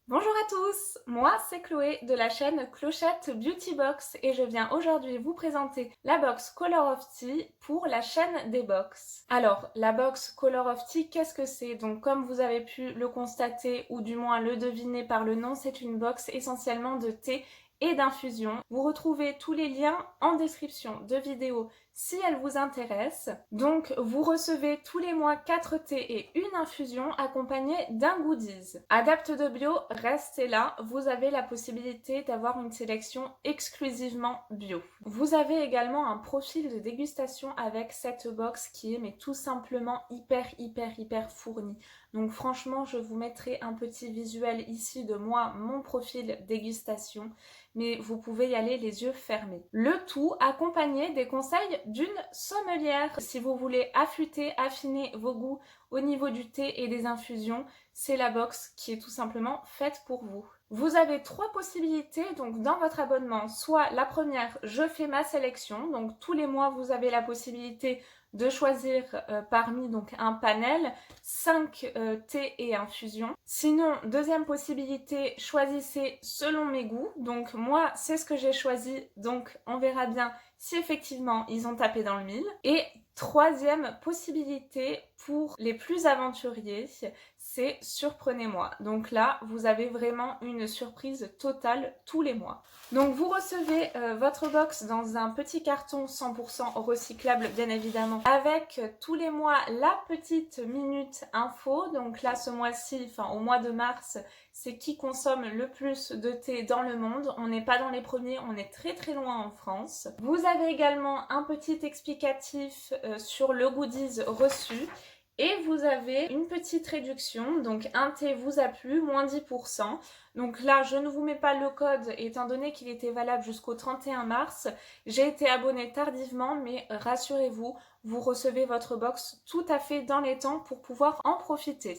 Bonjour à tous, moi c'est Chloé de la chaîne Clochette Beauty Box et je viens aujourd'hui vous présenter la box Color of Tea pour la chaîne des box. Alors la box Color of Tea, qu'est-ce que c'est? Donc comme vous avez pu le constater ou du moins le deviner par le nom, c'est une box essentiellement de thé et d'infusion. Vous retrouvez tous les liens en description de vidéo si elle vous intéresse. Donc vous recevez tous les mois 4 thés et une infusion accompagnée d'un goodies. Adapte de bio, restez là, vous avez la possibilité d'avoir une sélection exclusivement bio. Vous avez également un profil de dégustation avec cette box qui est mais tout simplement hyper fourni. Donc franchement, je vous mettrai un petit visuel ici de moi, mon profil dégustation, mais vous pouvez y aller les yeux fermés. Le tout accompagné des conseils d'une sommelière. Si vous voulez affûter, affiner vos goûts au niveau du thé et des infusions, c'est la box qui est tout simplement faite pour vous. Vous avez trois possibilités donc dans votre abonnement. Soit la première, je fais ma sélection, donc tous les mois vous avez la possibilité de choisir parmi donc un panel 5 thés et infusions. Sinon, deuxième possibilité, choisissez selon mes goûts. Donc moi, c'est ce que j'ai choisi, donc on verra bien si effectivement ils ont tapé dans le mille. Et troisième possibilité pour les plus aventuriers, c'est surprenez-moi. Donc là, vous avez vraiment une surprise totale tous les mois. Donc vous recevez votre box dans un petit carton 100% recyclable bien évidemment, avec tous les mois la petite minute info. Donc là ce mois-ci, enfin au mois de mars, c'est qui consomme le plus de thé dans le monde. On n'est pas dans les premiers, on est très loin en France. Vous avez également un petit explicatif sur le goodies reçu. Et vous avez une petite réduction, donc un thé vous a plu, moins 10%. Donc là, je ne vous mets pas le code étant donné qu'il était valable jusqu'au 31 mars. J'ai été abonnée tardivement, mais rassurez-vous, vous recevez votre box tout à fait dans les temps pour pouvoir en profiter.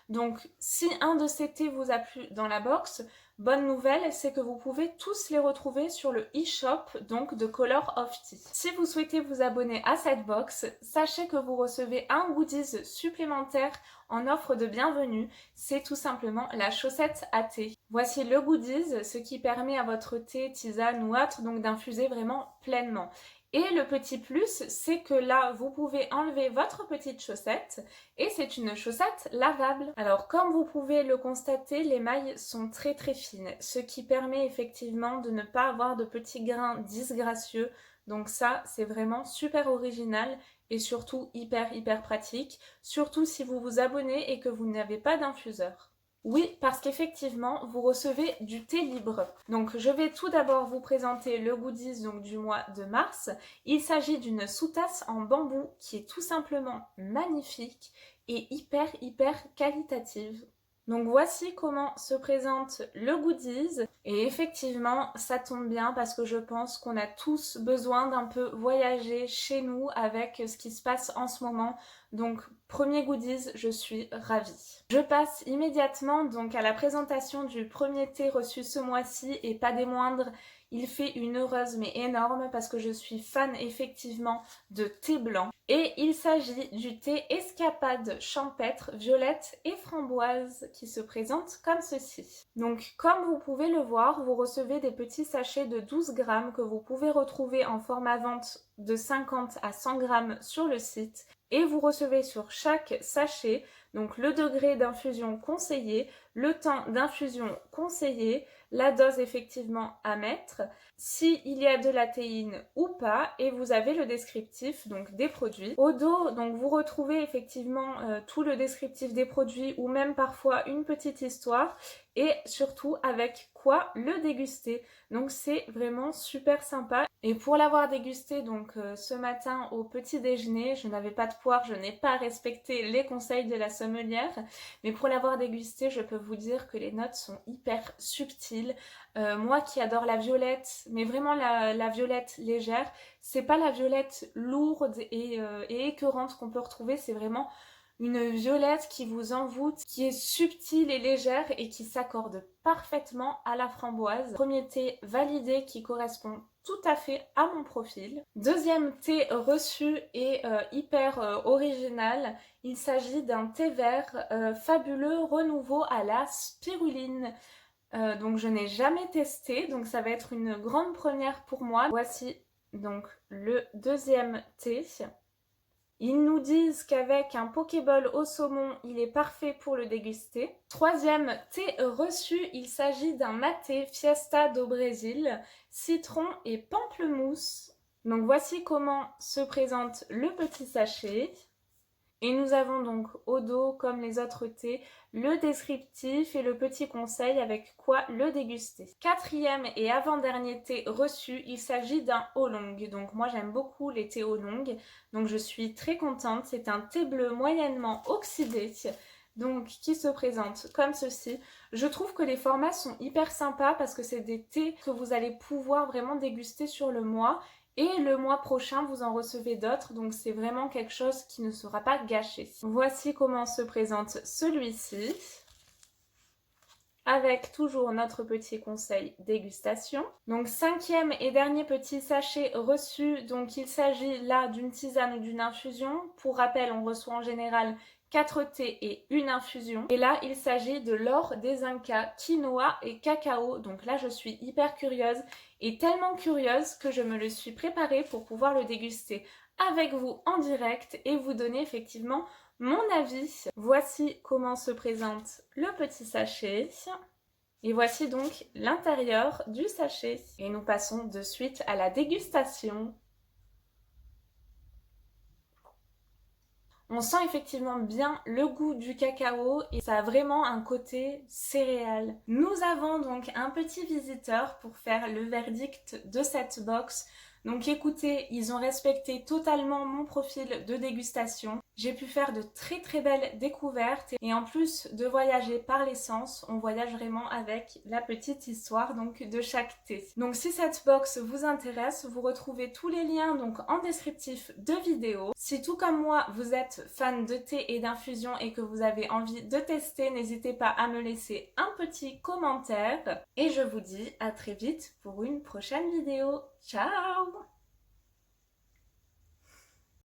Donc si un de ces thés vous a plu dans la box, bonne nouvelle, c'est que vous pouvez tous les retrouver sur le e-shop donc de Color of Tea. Si vous souhaitez vous abonner à cette box, sachez que vous recevez un goodies supplémentaire en offre de bienvenue, c'est tout simplement la chaussette à thé. Voici le goodies, ce qui permet à votre thé, tisane ou autre donc d'infuser vraiment pleinement. Et le petit plus, c'est que là, vous pouvez enlever votre petite chaussette et c'est une chaussette lavable. Alors, comme vous pouvez le constater, les mailles sont très fines, ce qui permet effectivement de ne pas avoir de petits grains disgracieux. Donc ça, c'est vraiment super original et surtout hyper pratique, surtout si vous vous abonnez et que vous n'avez pas d'infuseur. Oui, parce qu'effectivement, vous recevez du thé libre. Donc, je vais tout d'abord vous présenter le goodies donc, du mois de mars. Il s'agit d'une sous-tasse en bambou qui est tout simplement magnifique et hyper qualitative. Donc voici comment se présente le goodies et effectivement ça tombe bien parce que je pense qu'on a tous besoin d'un peu voyager chez nous avec ce qui se passe en ce moment. Donc premier goodies, je suis ravie. Je passe immédiatement donc à la présentation du premier thé reçu ce mois-ci et pas des moindres. Il fait une heureuse mais énorme parce que je suis fan effectivement de thé blanc. Et il s'agit du thé Escapade champêtre, violette et framboise qui se présente comme ceci. Donc comme vous pouvez le voir, vous recevez des petits sachets de 12 grammes que vous pouvez retrouver en format vente de 50 à 100 grammes sur le site. Et vous recevez sur chaque sachet donc le degré d'infusion conseillé, le temps d'infusion conseillé, la dose effectivement à mettre, s'il y a de la théine ou pas, et vous avez le descriptif donc des produits. Au dos, donc vous retrouvez effectivement tout le descriptif des produits ou même parfois une petite histoire et surtout avec quoi le déguster. Donc c'est vraiment super sympa. Et pour l'avoir dégusté donc ce matin au petit déjeuner, je n'avais pas de poire, je n'ai pas respecté les conseils de la sommelière, mais pour l'avoir dégusté, je peux vous dire que les notes sont hyper subtiles. Moi qui adore la violette, mais vraiment la violette légère, c'est pas la violette lourde et écœurante qu'on peut retrouver, c'est vraiment Une violette qui vous envoûte, qui est subtile et légère et qui s'accorde parfaitement à la framboise. Premier thé validé qui correspond tout à fait à mon profil. Deuxième thé reçu et hyper original. Il s'agit d'un thé vert fabuleux renouveau à la spiruline. Donc je n'ai jamais testé, donc ça va être une grande première pour moi. Voici donc le deuxième thé. Ils nous disent qu'avec un Pokéball au saumon, il est parfait pour le déguster. Troisième thé reçu, il s'agit d'un maté Fiesta do Brésil, citron et pamplemousse. Donc voici comment se présente le petit sachet. Et nous avons donc au dos, comme les autres thés, le descriptif et le petit conseil avec quoi le déguster. Quatrième et avant-dernier thé reçu, il s'agit d'un oolong. Donc moi j'aime beaucoup les thés oolong, donc je suis très contente. C'est un thé bleu moyennement oxydé, donc qui se présente comme ceci. Je trouve que les formats sont hyper sympas parce que c'est des thés que vous allez pouvoir vraiment déguster sur le mois. Et le mois prochain, vous en recevez d'autres, donc c'est vraiment quelque chose qui ne sera pas gâché. Voici comment se présente celui-ci, avec toujours notre petit conseil dégustation. Donc cinquième et dernier petit sachet reçu, donc il s'agit là d'une tisane ou d'une infusion. Pour rappel, on reçoit en général 4 thés et une infusion. Et là, il s'agit de l'or des Incas, quinoa et cacao. Donc là, je suis hyper curieuse et tellement curieuse que je me le suis préparé pour pouvoir le déguster avec vous en direct et vous donner effectivement mon avis. Voici comment se présente le petit sachet. Et voici donc l'intérieur du sachet. Et nous passons de suite à la dégustation. On sent effectivement bien le goût du cacao et ça a vraiment un côté céréal. Nous avons donc un petit visiteur pour faire le verdict de cette box. Donc écoutez, ils ont respecté totalement mon profil de dégustation. J'ai pu faire de très très belles découvertes et en plus de voyager par les sens, on voyage vraiment avec la petite histoire donc de chaque thé. Donc si cette box vous intéresse, vous retrouvez tous les liens donc en descriptif de vidéo. Si tout comme moi vous êtes fan de thé et d'infusion et que vous avez envie de tester, n'hésitez pas à me laisser un petit commentaire et je vous dis à très vite pour une prochaine vidéo. Ciao!